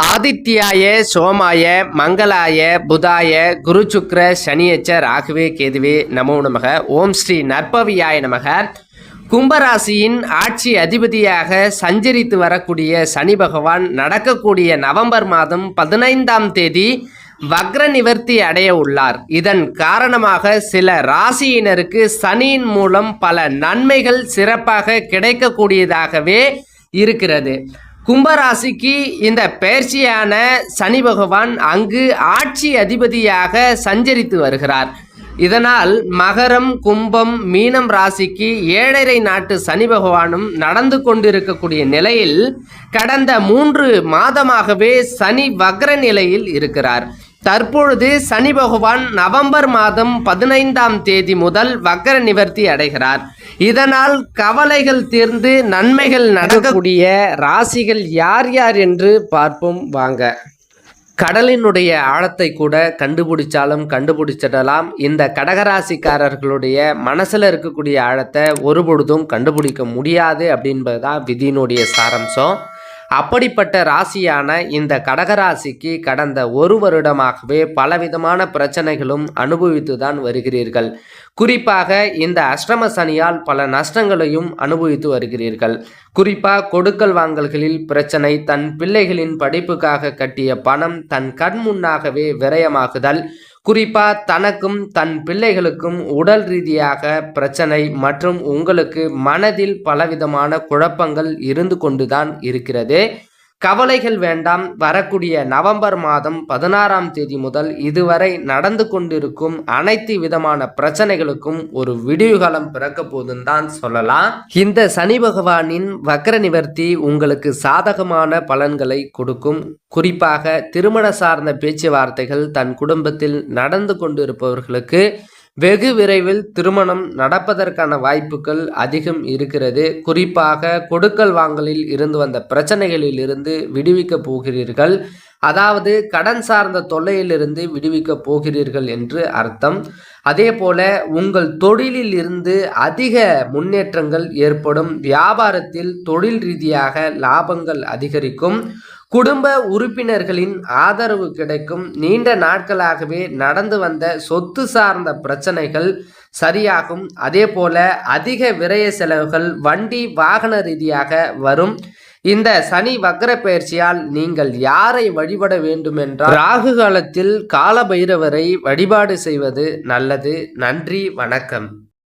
ஆதித்யாய சோமாய மங்களாய புதாய குரு சுக்ர சனியச்ச ராகுவே கேதுவே நமோ நமக. ஓம் ஸ்ரீ நற்பவியாய நமக. கும்பராசியின் ஆட்சி அதிபதியாக சஞ்சரித்து வரக்கூடிய சனி பகவான் நடக்கக்கூடிய நவம்பர் மாதம் 15ஆம் தேதி வக்ர நிவர்த்தி அடைய உள்ளார். இதன் காரணமாக சில ராசியினருக்கு சனியின் மூலம் பல நன்மைகள் சிறப்பாக கிடைக்கக்கூடியதாகவே இருக்கிறது. கும்பராசிக்கு இந்த பெயர்ச்சியான சனி பகவான் அங்கு ஆட்சி அதிபதியாக சஞ்சரித்து வருகிறார். இதனால் மகரம், கும்பம், மீனம் ராசிக்கு 7.5 நாட்டு சனி பகவானும் நடந்து கொண்டிருக்கக்கூடிய நிலையில் கடந்த 3 மாதமாகவே சனி வக்ர நிலையில் இருக்கிறார். தற்பொழுது சனி பகவான் நவம்பர் மாதம் 15ஆம் தேதி முதல் வக்ர நிவர்த்தி அடைகிறார். இதனால் கவலைகள் தீர்ந்து நன்மைகள் நடக்கக்கூடிய ராசிகள் யார் யார் என்று பார்ப்போம் வாங்க. கடலினுடைய ஆழத்தை கூட கண்டுபிடிச்சிடலாம். இந்த கடகராசிக்காரர்களுடைய மனசில் இருக்கக்கூடிய ஆழத்தை ஒருபொழுதும் கண்டுபிடிக்க முடியாது அப்படின்பதுதான் விதியினுடைய சாராம்சம். அப்படிப்பட்ட ராசியான இந்த கடகராசிக்கு கடந்த 1 வருடமாகவே பலவிதமான பிரச்சனைகளும் அனுபவித்து தான் வருகிறீர்கள். குறிப்பாக இந்த அஷ்டம சனியால் பல நஷ்டங்களையும் அனுபவித்து வருகிறீர்கள். குறிப்பாக கொடுக்கல் வாங்கல்களில் பிரச்சனை, தன் பிள்ளைகளின் படிப்புக்காக கட்டிய பணம் தன் கண் முன்னாகவே விரயமாகுதல், குறிப்பாக தனக்கும் தன் பிள்ளைகளுக்கும் உடல் ரீதியாக பிரச்சனை மற்றும் உங்களுக்கு மனதில் பலவிதமான குழப்பங்கள் இருந்து கொண்டுதான் இருக்கிறது. கவலைகள் வேண்டாம். வரக்கூடிய நவம்பர் மாதம் 16ஆம் தேதி முதல் இதுவரை நடந்து கொண்டிருக்கும் அனைத்து விதமான பிரச்சனைகளுக்கும் ஒரு விடிவுகாலம் பிறக்க போதுன்னு தான் சொல்லலாம். இந்த சனி பகவானின் வக்ர நிவர்த்தி உங்களுக்கு சாதகமான பலன்களை கொடுக்கும். குறிப்பாக திருமண சார்ந்த பேச்சுவார்த்தைகள் தன் குடும்பத்தில் நடந்து கொண்டிருப்பவர்களுக்கு வெகு விரைவில் திருமணம் நடப்பதற்கான வாய்ப்புகள் அதிகம் இருக்கிறது. குறிப்பாக கொடுக்கல் வாங்கலில் இருந்து வந்த பிரச்சனைகளில் இருந்து விடுவிக்க போகிறீர்கள். அதாவது கடன் சார்ந்த தொல்லையிலிருந்து விடுவிக்க போகிறீர்கள் என்று அர்த்தம். அதே போல உங்கள் தொழிலில் இருந்து அதிக முன்னேற்றங்கள் ஏற்படும். வியாபாரத்தில் தொழில் ரீதியாக லாபங்கள் அதிகரிக்கும். குடும்ப உறுப்பினர்களின் ஆதரவு கிடைக்கும். நீண்ட நாட்களாகவே நடந்து வந்த சொத்து சார்ந்த பிரச்சனைகள் சரியாகும். அதே போல அதிக விரய செலவுகள் வண்டி வாகன ரீதியாக வரும். இந்த சனி வக்ர பயிற்சியால் நீங்கள் யாரை வழிபட வேண்டும் என்றால் ராகு காலத்தில் கால பைரவரை வழிபாடு செய்வது நல்லது. நன்றி, வணக்கம்.